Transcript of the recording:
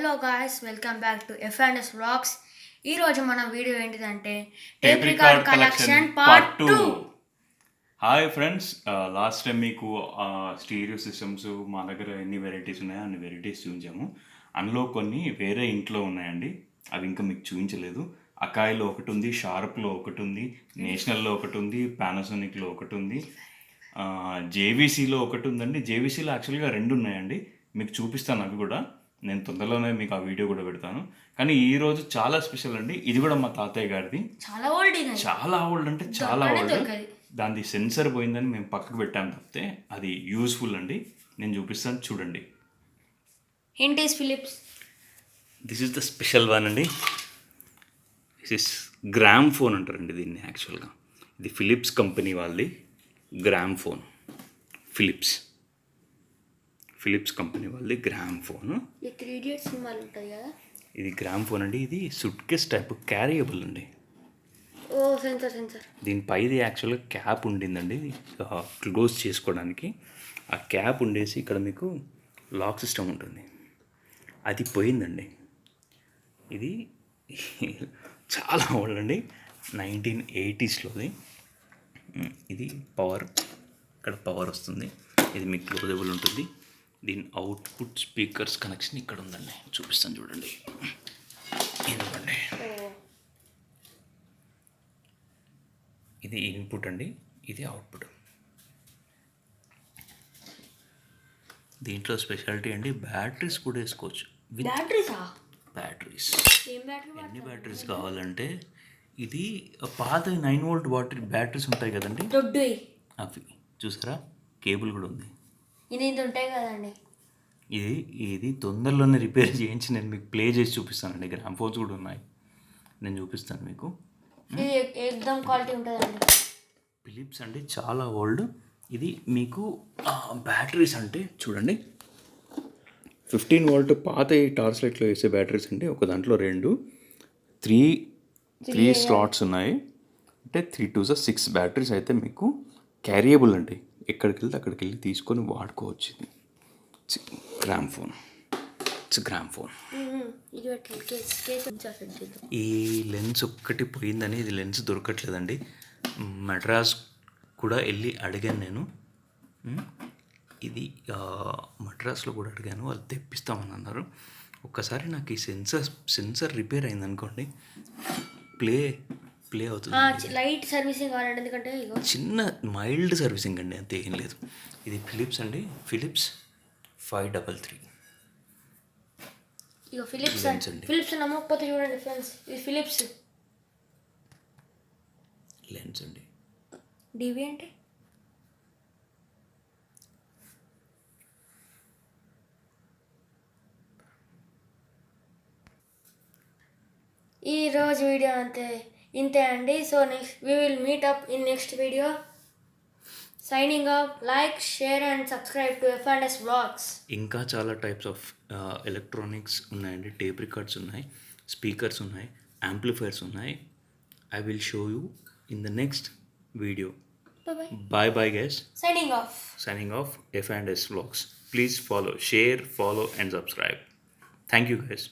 Hello guys, welcome back to F and S vlogs. ఈరోజు మన video ఏంటిదంటే tape record collection part 2. Hi friends, last time మీకు stereo systems మా దగ్గర ఎన్ని వెరైటీస్ ఉన్నాయో అన్ని వెరైటీస్ చూపించాము. అందులో కొన్ని వేరే ఇంట్లో ఉన్నాయండి, అవి ఇంకా మీకు చూపించలేదు. అకాయిలో ఒకటి ఉంది, షార్ప్లో ఒకటి ఉంది, నేషనల్లో ఒకటి ఉంది, పానాసోనిక్లో ఒకటి ఉంది, జేవీసీలో ఒకటి ఉందండి. జేవీసీలో యాక్చువల్గా 2 ఉన్నాయండి, మీకు చూపిస్తాను. అవి కూడా నేను తొందరలోనే మీకు ఆ వీడియో కూడా పెడతాను. కానీ ఈరోజు చాలా స్పెషల్ అండి. ఇది కూడా మా తాతయ్య గారిది. చాలా ఓల్డ్ అంటే చాలా ఓల్డ్. దాని సెన్సర్ పోయిందని మేము పక్కకు పెట్టాము తప్పితే అది యూస్ఫుల్ అండి. నేను చూపిస్తాను, చూడండి. Philips. This is the special one అండి. దిస్ ఇస్ గ్రామ్ ఫోన్ అంటారండి దీన్ని యాక్చువల్గా. ఇది ఫిలిప్స్ కంపెనీ వాళ్ళది గ్రామ్ ఫోన్. ఫిలిప్స్ కంపెనీ వాళ్ళది గ్రామ్ ఫోన్. ఇది గ్రామ్ ఫోన్ అండి. ఇది సుట్ కేస్ టైప్ క్యారియబుల్ అండి. సెన్సర్ దీనిపైది యాక్చువల్గా క్యాప్ ఉండిందండి క్లోజ్ చేసుకోవడానికి. ఆ క్యాప్ ఉండేసి ఇక్కడ మీకు లాక్ సిస్టమ్ ఉంటుంది, అది పోయిందండి. ఇది చాలా ఓల్డ్ అండి, 1980sలోది. ఇది పవర్, ఇక్కడ పవర్ వస్తుంది. ఇది మీకు క్లోజబుల్ ఉంటుంది. దీని అవుట్పుట్ స్పీకర్స్ కనెక్షన్ ఇక్కడ ఉందండి, చూపిస్తాను చూడండి. ఎందుకండి ఇది ఇన్పుట్ అండి, ఇది అవుట్పుట్. దీంట్లో స్పెషాలిటీ అండి, బ్యాటరీస్ కూడా వేసుకోవచ్చు. బ్యాటరీస్ ఎన్ని బ్యాటరీస్ కావాలంటే, ఇది పాత 9V బ్యాటరీస్ ఉంటాయి కదండి, అవి చూసారా, కేబుల్ కూడా ఉంది. ఇది ఉంటాయి కదండి. ఇది తొందరలోనే రిపేర్ చేయించి నేను మీకు ప్లే చేసి చూపిస్తానండి. గ్రామ్ ఫోన్స్ కూడా ఉన్నాయి, నేను చూపిస్తాను మీకు. ఎక్దమ్ క్వాలిటీ ఉంటుందండి. ఫిలిప్స్ అండి, చాలా ఓల్డ్. ఇది మీకు బ్యాటరీస్ అంటే చూడండి, 15V పాత ఈ టార్చ్ లైట్లో వేసే బ్యాటరీస్ అండి. ఒక దాంట్లో 3 స్లాట్స్ ఉన్నాయి. అంటే 3 to 6 బ్యాటరీస్ అయితే మీకు క్యారియబుల్ అండి. ఎక్కడికి వెళ్తే అక్కడికి వెళ్ళి తీసుకొని వాడుకోవచ్చు. ఇది గ్రామ్ ఫోన్. ఈ లెన్స్ ఒక్కటి పోయిందని ఇది లెన్స్ దొరకట్లేదండి. మద్రాస్ కూడా వెళ్ళి అడిగాను నేను. ఇది మద్రాస్లో కూడా అడిగాను, వాళ్ళు తెప్పిస్తామని అన్నారు. ఒక్కసారి నాకు ఈ సెన్సర్ రిపేర్ అయింది అనుకోండి, ప్లే అవుతుంది. లైట్ సర్వీసింగ్ కావాలండి, ఎందుకంటే చిన్న మైల్డ్ సర్వీసింగ్ అండి, అంతే, ఏం లేదు. ఇది ఫిలిప్స్ అండి, ఫిలిప్స్ 533. ఫిలిప్స్ నమ్మకపోతే చూడండి ఫ్రెండ్స్, ఇది ఫిలిప్స్ లెన్స్ అండి. డివి అంటే ఈరోజు వీడియో ఇంతే అండి. So next we will meet up in next video. Signing off. Like, share and subscribe to F&S Vlogs. ఇంకా చాలా టైప్స్ ఆఫ్ ఎలక్ట్రానిక్స్ ఉన్నాయండి. టేప్ రికార్డ్స్ ఉన్నాయి, స్పీకర్స్ ఉన్నాయి, యాంప్లిఫైర్స్ ఉన్నాయి. I will show you in the next video. Bye guys. Signing off. F&S Vlogs. Please follow, share, follow and subscribe. Thank you guys.